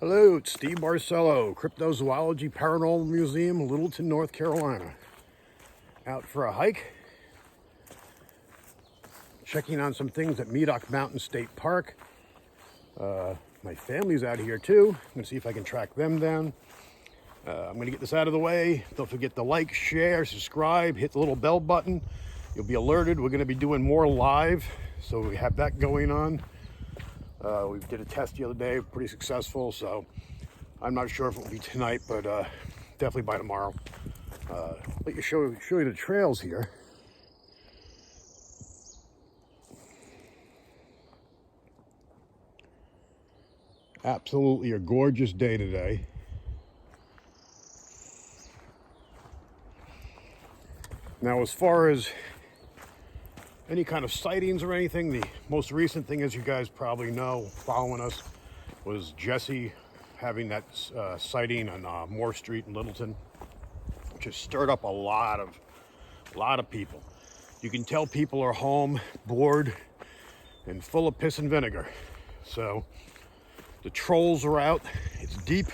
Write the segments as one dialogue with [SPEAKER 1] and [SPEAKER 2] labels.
[SPEAKER 1] Hello, it's Steve Barcelo, CRYPTOZOOLOGY Paranormal Museum, Littleton, North Carolina. Out for a hike, checking on some things at Medoc Mountain State Park. My family's out here too. I'm gonna see if I can track them down. I'm gonna get this out of the way. Don't forget to like, share, subscribe, hit the little bell button. You'll be alerted. We're gonna be doing more live, so we have that going on. We did a test the other day, pretty successful, so I'm not sure if it will be tonight, but definitely by tomorrow. Let you show you the trails here. Absolutely a gorgeous day today. Now, as far as any kind of sightings or anything, the most recent thing, as you guys probably know, following us, was Jesse having that sighting on Moore Street in Littleton, which has stirred up a lot of people. You can tell people are home, bored, and full of piss and vinegar. So the trolls are out. It's deep.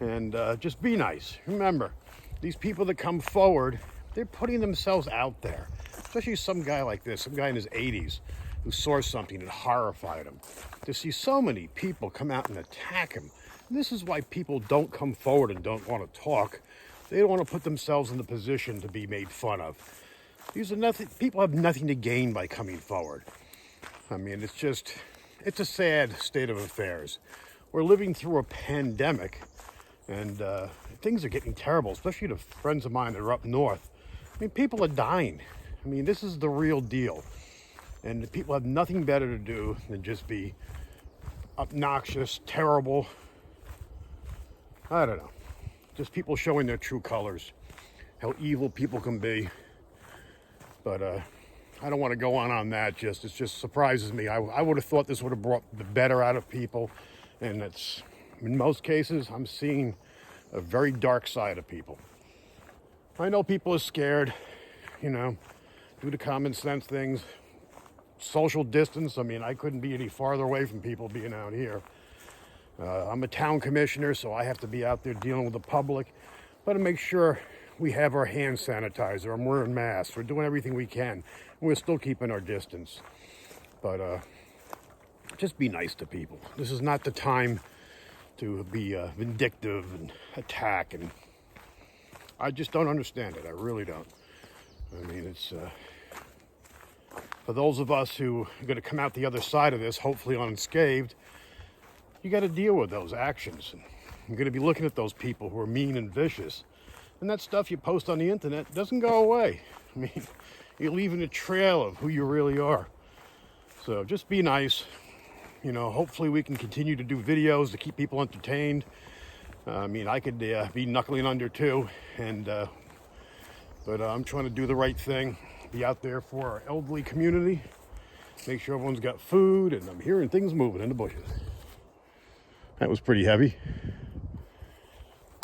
[SPEAKER 1] And just be nice. Remember, these people that come forward, they're putting themselves out there. Especially some guy like this, some guy in his 80s who saw something that horrified him. To see so many people come out and attack him. And this is why people don't come forward and don't want to talk. They don't want to put themselves in the position to be made fun of. These are nothing. People have nothing to gain by coming forward. I mean, it's a sad state of affairs. We're living through a pandemic, and things are getting terrible, especially to friends of mine that are up north. I mean, people are dying. I mean, this is the real deal. And people have nothing better to do than just be obnoxious, terrible. I don't know. Just people showing their true colors, how evil people can be. But I don't want to go on that. It just surprises me. I would have thought this would have brought the better out of people. And it's, in most cases, I'm seeing a very dark side of people. I know people are scared, you know, do the common sense things, social distance. I mean, I couldn't be any farther away from people being out here. I'm a town commissioner, so I have to be out there dealing with the public. But to make sure we have our hand sanitizer, I'm wearing masks, we're doing everything we can. And we're still keeping our distance. But just be nice to people. This is not the time to be vindictive and attack. And I just don't understand it. I really don't. I mean, it's for those of us who are going to come out the other side of this, hopefully unscathed, you got to deal with those actions. And you're going to be looking at those people who are mean and vicious. And that stuff you post on the internet doesn't go away. I mean, you're leaving a trail of who you really are. So just be nice. You know, hopefully we can continue to do videos to keep people entertained. I mean, I could be knuckling under too. But I'm trying to do the right thing. Be out there for our elderly community. Make sure everyone's got food. And I'm hearing things moving in the bushes. That was pretty heavy.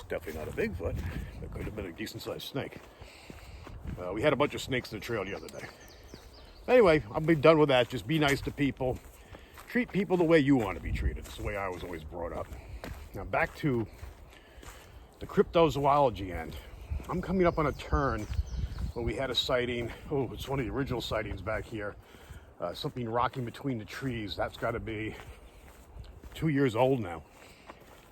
[SPEAKER 1] Definitely not a Bigfoot. That could have been a decent-sized snake. We had a bunch of snakes in the trail the other day. Anyway, I'll be done with that. Just be nice to people. Treat people the way you want to be treated. It's the way I was always brought up. Now back to the cryptozoology end. I'm coming up on a turn where we had a sighting. Oh, it's one of the original sightings back here. Something rocking between the trees. That's got to be 2 years old now.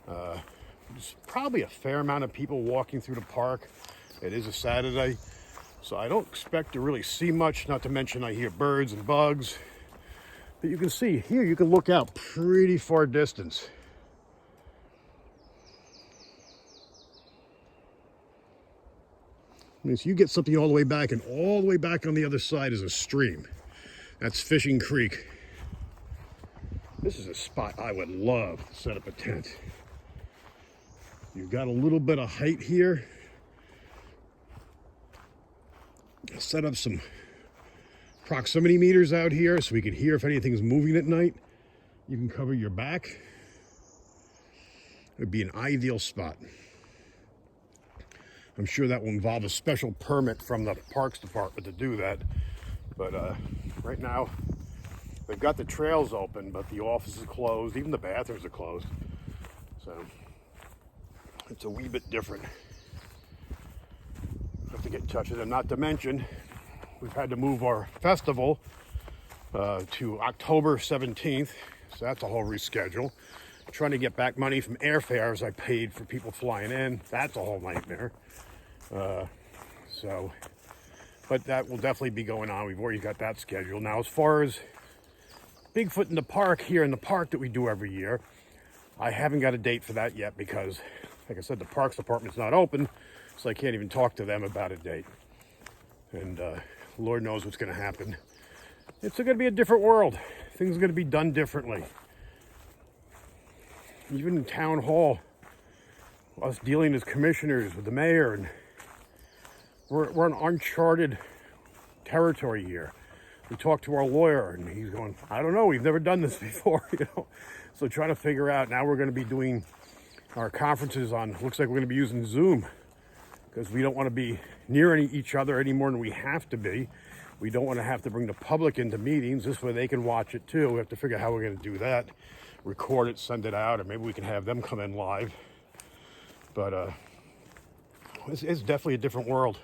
[SPEAKER 1] There's probably a fair amount of people walking through the park. It is a Saturday, so I don't expect to really see much, not to mention I hear birds and bugs. But you can see here, you can look out pretty far distance. I mean, so you get something all the way back, and all the way back on the other side is a stream. That's Fishing Creek. This is a spot I would love to set up a tent. You've got a little bit of height here. Set up some proximity meters out here so we can hear if anything's moving at night. You can cover your back. It would be an ideal spot. I'm sure that will involve a special permit from the Parks Department to do that. But right now, they've got the trails open, but the office is closed. Even the bathrooms are closed. So it's a wee bit different. Have to get in touch with them. Not to mention, we've had to move our festival to October 17th. So that's a whole reschedule. Trying to get back money from airfares I paid for people flying in. That's a whole nightmare. But that will definitely be going on. We've already got that scheduled. Now, as far as Bigfoot in the park, here in the park that we do every year, I haven't got a date for that yet because, like I said, the Parks Department's not open, so I can't even talk to them about a date. And Lord knows what's going to happen. It's going to be a different world. Things are going to be done differently. Even in town hall, us dealing as commissioners with the mayor, and we're in uncharted territory here. We talked to our lawyer, and he's going, I don't know, we've never done this before, you know. So trying to figure out, now we're going to be doing our conferences on, looks like we're going to be using Zoom, because we don't want to be near each other any more than we have to be. We don't want to have to bring the public into meetings. This way they can watch it too. We have to figure out how we're going to do that. Record it, send it out, or maybe we can have them come in live. But it's definitely a different world.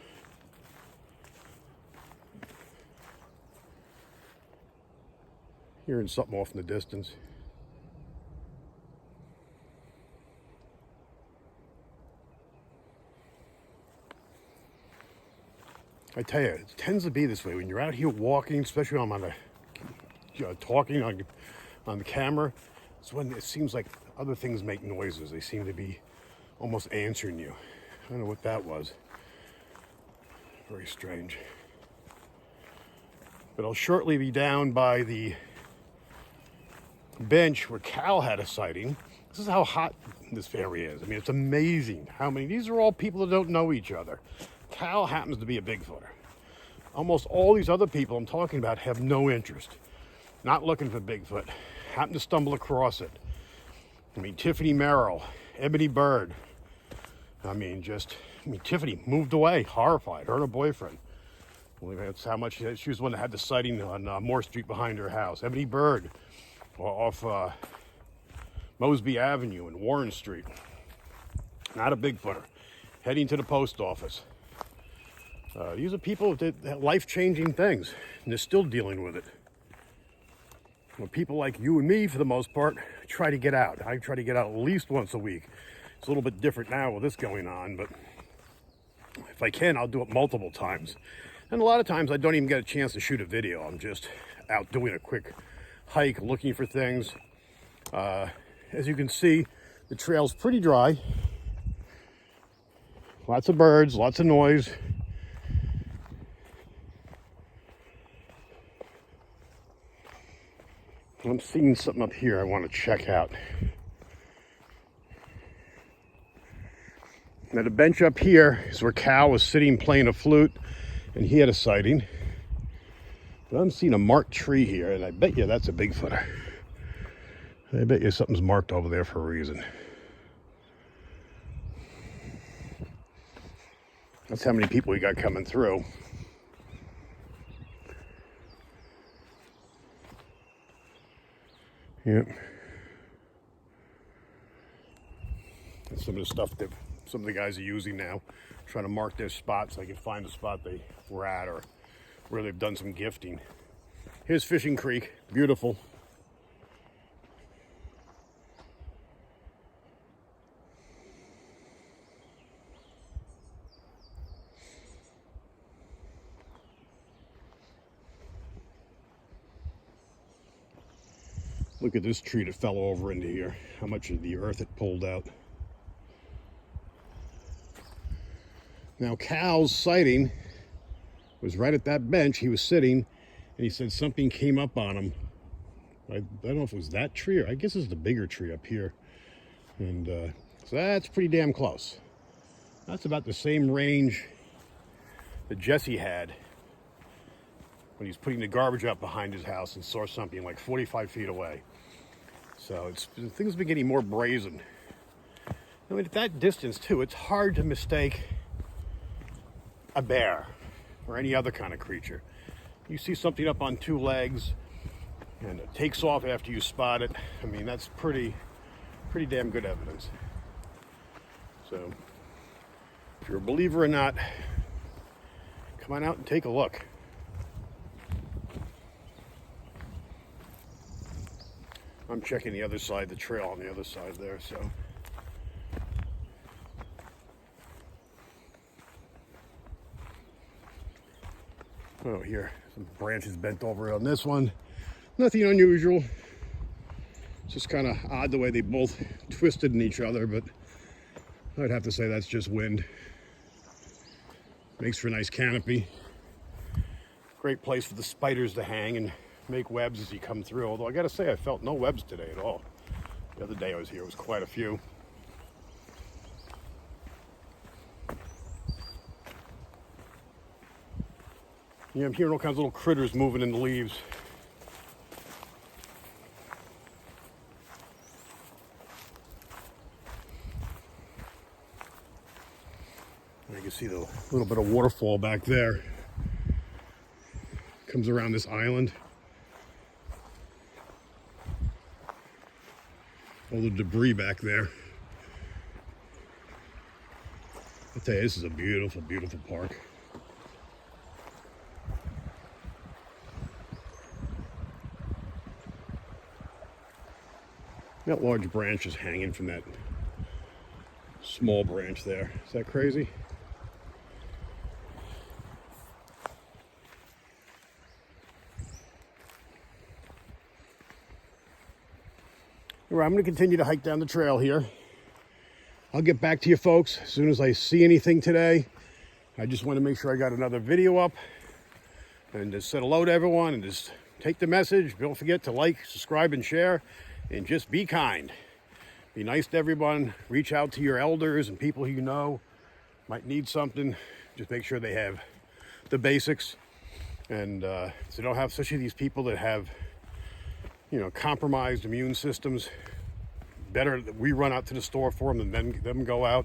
[SPEAKER 1] Hearing something off in the distance. I tell you, it tends to be this way when you're out here walking, especially when I'm on talking on the camera. It's when it seems like other things make noises. They seem to be almost answering you. I don't know what that was. Very strange. But I'll shortly be down by the bench where Cal had a sighting. This is how hot this area is. I mean, it's amazing how many. These are all people that don't know each other. Cal happens to be a Bigfooter. Almost all these other people I'm talking about have no interest. Not looking for Bigfoot. Happened to stumble across it. I mean, Tiffany Merrill, Ebony Bird. Tiffany moved away, horrified. Her and her boyfriend. Well, that's how much she was the one that had the sighting on Moore Street behind her house. Ebony Bird off Mosby Avenue and Warren Street. Not a Bigfooter. Heading to the post office. These are people that have life-changing things, and they're still dealing with it. Well, people like you and me, for the most part, try to get out. I try to get out at least once a week. It's a little bit different now with this going on, but if I can, I'll do it multiple times. And a lot of times I don't even get a chance to shoot a video. I'm just out doing a quick hike, looking for things. As you can see, the trail's pretty dry. Lots of birds, lots of noise. I'm seeing something up here I want to check out. Now the bench up here is where Cal was sitting playing a flute, and he had a sighting. But I'm seeing a marked tree here, and I bet you that's a Bigfooter. I bet you something's marked over there for a reason. That's how many people we got coming through. Yep. That's some of the stuff that some of the guys are using now, trying to mark their spots so they can find the spot they were at or where they've done some gifting. Here's Fishing Creek, beautiful. Look at this tree that fell over into here. How much of the earth it pulled out. Now Cal's sighting was right at that bench. He was sitting, and he said something came up on him. I don't know if it was that tree, or I guess it's the bigger tree up here. And so that's pretty damn close. That's about the same range that Jesse had when he's putting the garbage up behind his house and saw something like 45 feet away. So things have been getting more brazen. I mean, at that distance too, it's hard to mistake a bear or any other kind of creature. You see something up on two legs and it takes off after you spot it. I mean, that's pretty pretty damn good evidence. So, if you're a believer or not, come on out and take a look. I'm checking the other side, the trail on the other side there, so. Oh, here, some branches bent over on this one. Nothing unusual. It's just kind of odd the way they both twisted in each other, but I'd have to say that's just wind. Makes for a nice canopy. Great place for the spiders to hang and make webs as you come through. Although I gotta say, I felt no webs today at all. The other day I was here, it was quite a few. Yeah, I'm hearing all kinds of little critters moving in the leaves. You can see the little bit of waterfall back there. Comes around this island. All the debris back there. I tell you, this is a beautiful, beautiful park. That large branch is hanging from that small branch there. Is that crazy? All right, I'm going to continue to hike down the trail here. I'll get back to you folks as soon as I see anything today. I just want to make sure I got another video up and just say hello to everyone and just take the message. Don't forget to like, subscribe, and share, and just be kind. Be nice to everyone. Reach out to your elders and people who you know might need something. Just make sure they have the basics. And so you don't have, especially these people that have, you know, compromised immune systems. Better that we run out to the store for them than them go out.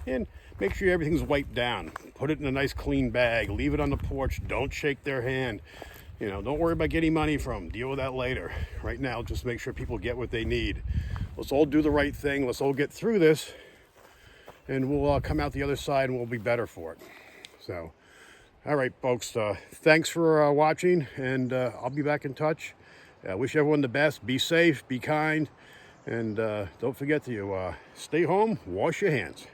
[SPEAKER 1] And make sure everything's wiped down. Put it in a nice clean bag. Leave it on the porch. Don't shake their hand. You know, don't worry about getting money from them. Deal with that later. Right now, just make sure people get what they need. Let's all do the right thing. Let's all get through this. And we'll come out the other side and we'll be better for it. So, all right, folks. Thanks for watching. And I'll be back in touch. I wish everyone the best. Be safe. Be kind. And don't forget to stay home. Wash your hands.